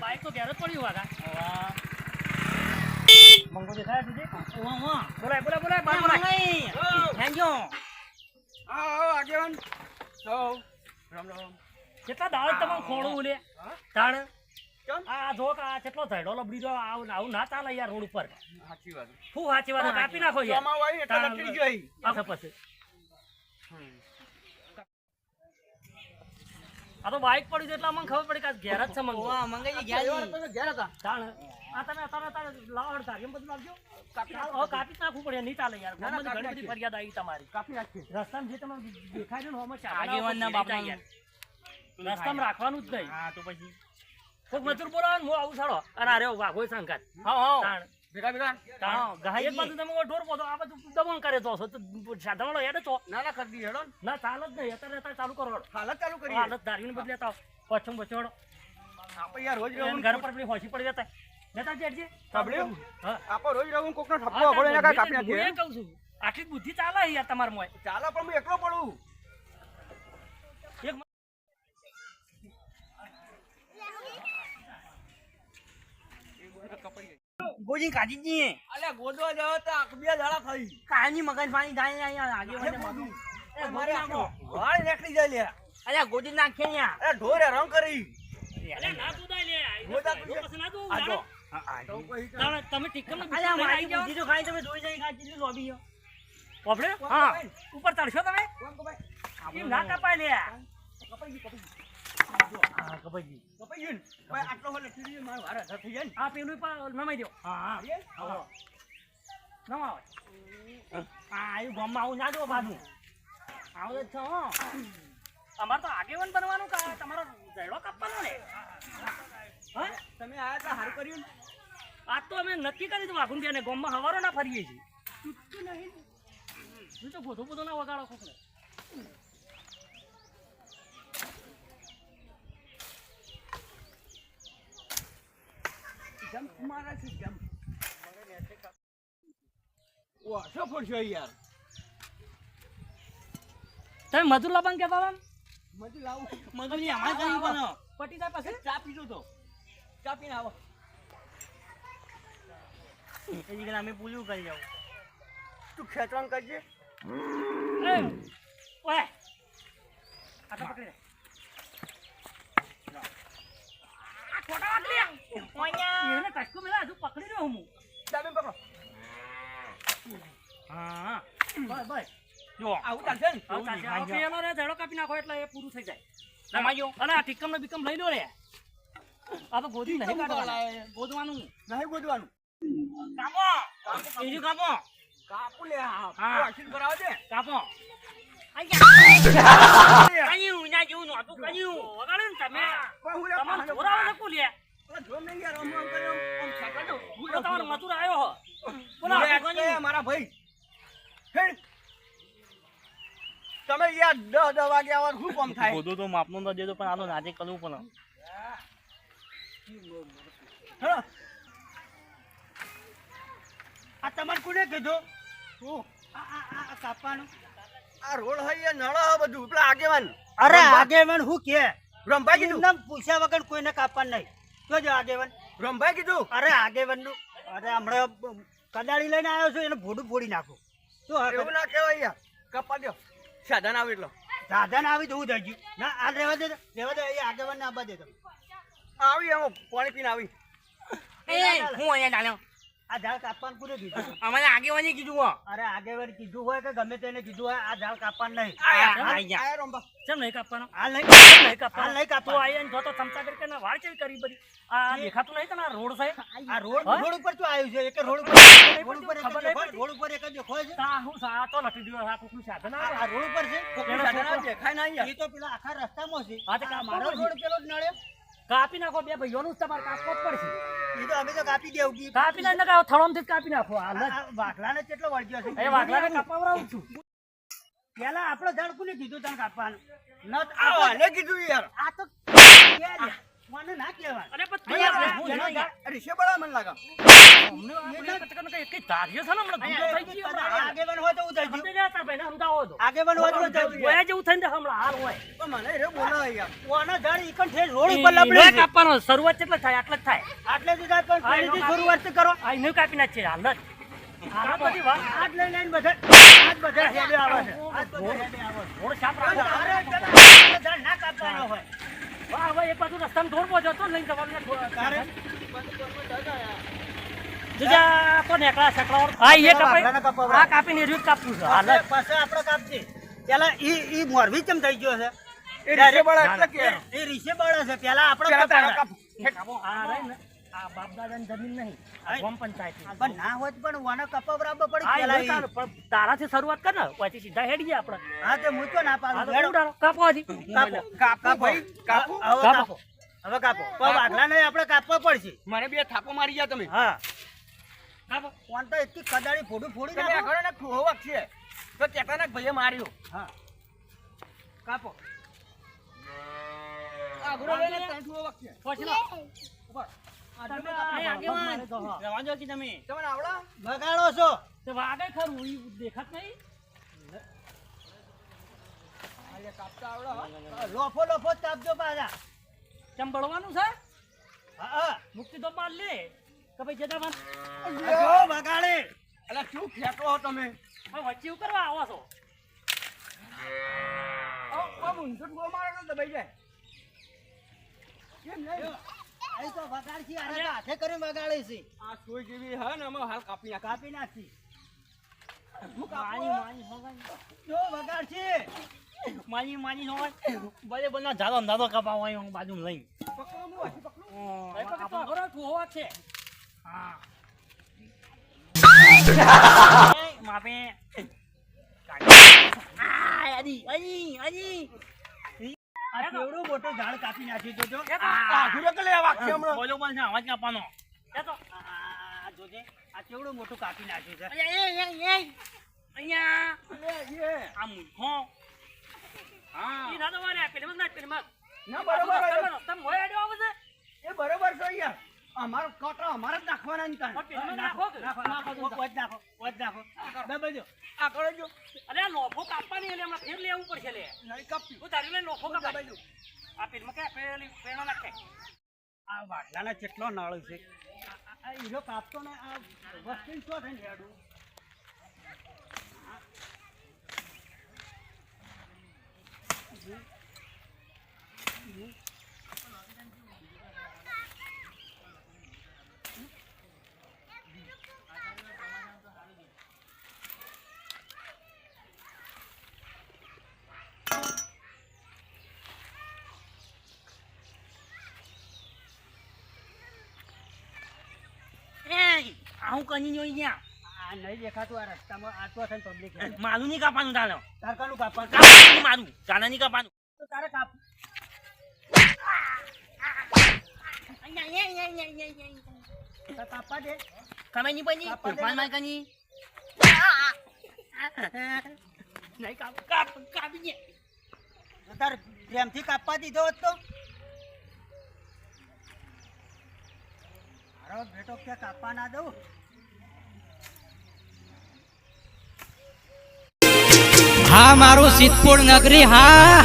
Bike તો ઘેર જ પડ્યું વાગા મંગો દેખાય તુજે બોલાય બાર બોલાય થેન્ક યુ આગેવાન રામ રામ કેટલા દાળ તમે ખોળું લે તાણ કેમ આ જો આ કેટલો ઝડો લબડી જો આવું ના ચાલે યાર રોડ ઉપર સાચી વાત શું સાચી વાત કાપી નાખો યાર જમા વાળી એટલે લટકી ગઈ આ પછી આ તો બાઈક પડી છે એટલે અમને ખબર પડી કે આ ઘેર જ છે મંગો મંગાઈ ગયા ઘેર હતા તાણ આ તમે અત્યારે લાવો તાર એમ બધું લાવજો કાપી નાખવું પડે નહીં ચાલે યાર ઘણી બધી ફરિયાદ આવી તમારી કાપી નાખીએ રસ્તામાં જે તમે દેખાય છે ને હોમાં આગેવાનના બાપના રસ્તામાં રાખવાનું જ નહીં હા તો પછી કોઈક મજૂર બોલાવે ને હું આવું સાડો અને અરે વાઘો સંકાત તાણ ભેગા ભેગા એક બાજુ તમે ઢોર પોતો આ બધું દમણ કરે તો સાધનો હેડે તો ના ના કરી દી હેડો ના ચાલ જ નહીં અત્યારે ચાલુ કરો હાલત ચાલુ કરીએ હાલત ધારીને બદલે તો પછમ પછોડો આપણે યાર રોજ રહું ઘર પર પેલી હોશી પડી જતા જતા જેડજી સાંભળ્યું હા આપણે રોજ રહું કોકનો ઠપકો પડે ને કાપી નાખીએ હું કહું છું આટલી બુદ્ધિ ચાલે યાર તમાર મોય ચાલો પણ હું એકલો પડું એક ગોજી કાજીજી અલ્યા ગોદવા જાવ તો આખ બે દાડા થઈ કાની મગજ પાણી થાય અહીંયા આગેવાને બધું એ મારે આખો વાળ નીકળી જાય લે અલ્યા ગોજી નાખે અહીંયા એ ઢોરે રંગ કરી અલે ના તુદાય લે ગોદા પછી ના તું આ જો તો તમે ટીકમ ને અલ્યા મારી બુદ્ધિ તો ખાઈ તમે જોઈ જઈ કાચી લોબી પોપડે હા ઉપર ચડશો તમે કોણ કો ભાઈ એમ ના કપાય લે કપાઈ ગઈ હા કપાઈ ગઈ કપાઈ ગયું ભાઈ આટલો હોલે ઠીરી મારો હારે થઈ જાય ને આ પેલું નમાઈ દો હા હા નમાવ આ એ ગામમાં આવું ના દો બાજુ આવું જ છો અમારે તો આગેવાન બનવાનું કા તમારો ઝેડો કાપવાનો ને હા તમે આયા તા હારું કર્યું આજ તો અમે નક્કી કરી દીધું વાઘું ને ગામમાં હવારો ના ફરીએ છીએ ચૂકતું નહીં તું તો બધો ના વગાડો કોકને જમ મારા છે જમ ઓ સફળ છે યાર તમે મજૂર લાવવાનું કહેતા હતા મજૂર લાવું મગજી અમારે કઈ બનો પટી જાય પાસે ચા પીજો તો ચા પીને આવો એજી કે અમે પૂછ્યું કરી જાવ તું ખેંચવાનું કરજે ઓય આ તો પકડી લે આ ખોટા વાત લે ઓયા એને કટકો મેલા હજુ પકડી રહ્યો હું ચાબી પકડો હા બસ જો આવું ચાલશે ને આ ચાલશે. આ પેલો રે ઝાડો કાપી નાખો એટલે એ પૂરું થઈ જાય રમાજો અને આ ટીકમ ને બીકમ લઈ લો રે આ તો ગોદી નહીં કાઢવાના ગોદવાનું નહીં ગોદવાનું કાપો બીજું કાપો કાપુ લે હા. આશીર્વાદ કરાવો દે કાપો કયું ના જેવું નહોતું કયું વગાડો ને તમે પણ હું લે તમારે જોરાવા ને કોલીએ જો નહીં યાર આમ કરે આમ ખેંચવા દો તો તમારો મજૂર આવ્યો હો બોલા મારા ભાઈ હેડ તમે યાર 10 વાગે આવવાનું શું કામ થાય ગોદો તો માપનો તો દેજો પણ આનો નાજે કરવું પણ હા આ તમારે કોને કીધું શું આ કાપવાનું આ રોડ હઈ એ નળો હે બધું પેલા આગેવાન અરે આગેવાન હું કે રમભાઈ કીધું નામ પૂછ્યા વગર કોઈને કાપવાનું નહીં જોજો આગેવાન રમભાઈ કીધું અરે આગેવાન નું અરે હમણાં કદાળી લઈને આવ્યો છું એને ભોડું ફોડી નાખું શું એવું ના કહેવાય યાર કપા દો સાધન આવે એટલો સાધન આવી તો હું દરજી ના આ રહેવા દે એ આગેવાન ને આબા દે તમે આવી એમ પાણી પીને આવી હું અહીંયા ડાલ્યો આ ઝાડ કાપવાનું કોને કીધું અમારે આગેવાને કીધું અરે આગેવાન કીધું હોય કે ગમે તેને કીધું હોય આ ઝાડ કાપવાનું નહીં આયા રમભા કેમ નહીં કાપવાનો આ નહીં નહીં કાપવાનો આ નહીં તો કાપવાનું. આયા ને જો તો ચમચા કરીને વાળ ચેવી કરી બધી આ દેખાતું નહીં તને આ રોડ છે આ રોડ હા? રોડ ઉપર શું આવ્યું છે એક રોડ ઉપર રોડ ઉપર એક ખબર જ નહીં દેખાય, પડતી. રોડ ઉપર એક જ દેખાય છે તા હું સા તો લટી દીધો આ કોકનું સાધન આ આવે રોડ ઉપર છે કોકનું સાધન આવે દેખાય ના યાર એ તો પેલા આખા રસ્તામાં છે હા, તો આ કાપવો મારો પડશે. રોડ પેલો જ નળ્યો કાપી નાખો બે ભાઈઓનું જ તમારે કાપવો જ પડશે એ તો અમે તો કાપી દેવું બી કાપી નાખ ને થળોમથી જ કાપી નાખો હાલ જ. વાઘલાને કેટલો વળગ્યો છે એ વાઘલાને કાપાવરાવું છું પેલા આપણો ઝાડ કોને કીધું તને કાપવાનું ન આને કીધું યાર આ તો મને ના કહેવાય. અરે પણ તું અહીંયા યાર, હું જેનો નહીં યાર. રીશે બળા મને લાગે અમને આપણે પત્રકારને કઈ એકેય ધાર્યો છે ને હમણાં અહીંયા ગુનો થઈ ગયો હમણાં. આગેવાન હોય તો હું થઈ ગયું. સમજાઈ જાય તારા ભાઈને સમજાવો તો. આગેવાન હોય તો હું થઈ ગયું. ગોયા જેવું થઈને હમણાં હાલ હોય. પણ મને રે બોલાવે યાર ઓનો ઝાડ ઈકણ ઠેર રોડ ઉપર લપડ્યું ઈનો છે. કાપવાનો શરૂઆત કેટલા થાય આટલા જ થાય. આટલે જ જાય પણ ફરીથી શરૂઆત કરો. આ ઈને કાપી નાખશે હાલ જ. આ બધી વાત આજ લઈ લઈને બધા આજ બધા હેડે આવે છે. આજ બધા હેડે આવે છે. રોડ સાફ રાખો. તારે પેલા ઝાડ ના કાપવાનો હોય. વાહ, હવે એક બાજુ રસ્તામાં ઢોર પહોંચ્યો હતો, લઈને જવાનું ને તારે બીજા તો નેકળા સેકળા હા એ વાઘરાના કપાઈ કપાવડા. આ કાપીને રહ્યું જ કાપવું છે હાલ જ. પછી આપણે કાપજે. પેલા ઈ મોરબી કેમ થઈ ગયો છે? એ રીશે બળા એટલે કે એ રીશે બળે છે. પેલા આપણે પેલા તારા કપાવડા. કાપ આ રહી ને, આ બાપ દાદાની જમીન નહીં, આ ગામ પંચાયતની. પણ ના હોત પણ ઓને કપાવડાવવા પડી હા, પેલા એ ચાલે, પણ તારાથી શરૂઆત કર ને, પછી સીધા હેડી ગયા આપણે. હા તે હું તો ના હા, પાડું. તો ઉડાડો, કાપો હજી. કાપો. કાપો ભાઈ કાપો હવે કાપો. હવે કાપો. પણ વાઘલાને આપણે કાપવા પડશે. મને બે થાપો મારી ગયા તમે હા. કાપો. ઓન તો એટલી કદાળી ફોડું ફોડી તમે નાખો. આગળ ને ખોવાક છે તો ચેતાના ભાઈએ માર્યો હા. કાપો. આગળ લઈને ત્રણ ખોવાક છે પછી લો. તમે અહીં આગેવાન. તો હા. રહેવા દો કે તમે. તમને આવડા બગાડો છો. તે વાગે ખરું, ઈ દેખાત નહીં. આલે કાપતા આવડા લોફો લોફો જ કાપજો પાછા. કેમ બળવાનું છે? હા હા. મુક્તિ તો પાડ લે કે ભાઈ જતા વાન. જો બગાડે. અલા શું ફેંકો છો તમે હવે વચ્ચે એવું કરવા આવો છો? આ મુંડો ગો મારે તો દબાઈ જાય કેમ નહીં અહીં તો બગાડશી. આને તો હાથે કરીને બગાડે છે. આ સોય જેવી હે ને અમે હાલ કાપી નાખ કાપી નાખી. માની માની હોવાય. જો બગાડશી. માની માની હોવાય. ભલે બના જાદો અંદાજો કપાવો અહીં હું બાજુમાં લઈને. પકડો હું હજી પકડું એ તો ખરો તું હોવા છે. હા. એ માપે. આ અડી અડી અડી. આ કેવડું મોટું ઝાડ કાપી નાખ્યું તો જો. આ ઘુરે કે લેવા છે હમણાં બોલો બોલ છે અવાજ કાપવાનો. એ તો આ જોજે. આ કેવડું મોટું કાપી નાખ્યું છે. અહીંયા એ આ મૂર્ખો. હા ઈ ના તો વારે પેલી મત પેલી મત. ના બરોબર તમે હોય આડ્યો આવે છે. એ બરોબર છે યાર અમારો કોટો અમારે જ નાખવાના ને કાંઈ. પેલી મત નાખો કે? નાખો નાખો. વધ નાખો. વધ નાખો. દબાજો. આ કરો જો અરે આ લોફો કાપવાની એટલે હમણાં ફેર લેવું પડશે લે. નહીં કાપ્યું તું તારી લઈને લોફો કાપાય. દબાઈ દઉં. આ પેલમાં કે પેલી પેણો નાખે. આ વાટલાના કેટલો નળ છે. આ હીરો કાપતો ને આ વસ્તુ શું થઈને હેડું. આવું કની જોઈ ગયા. આ નહીં દેખાતું આ રસ્તામાં આટલો થઈને પબ્લિક હેડે. મારું નહીં કાપવાનું તારે. તારકાનું કાપવાનું. કાપવાનું મારું તારે નહીં કાપવાનું. તો તારે કાપ. તો કાપવા દે. ખબર નહીં પડી કાપવા દે. પાન માર કની. નહીં કાપ કાપી દે. તો તારે પ્રેમથી કાપવા દીધો હોત તો. મારો બેટો ક્યાં કાપવા ના દઉં. હા મારું સિદ્ધપુર નગરી હા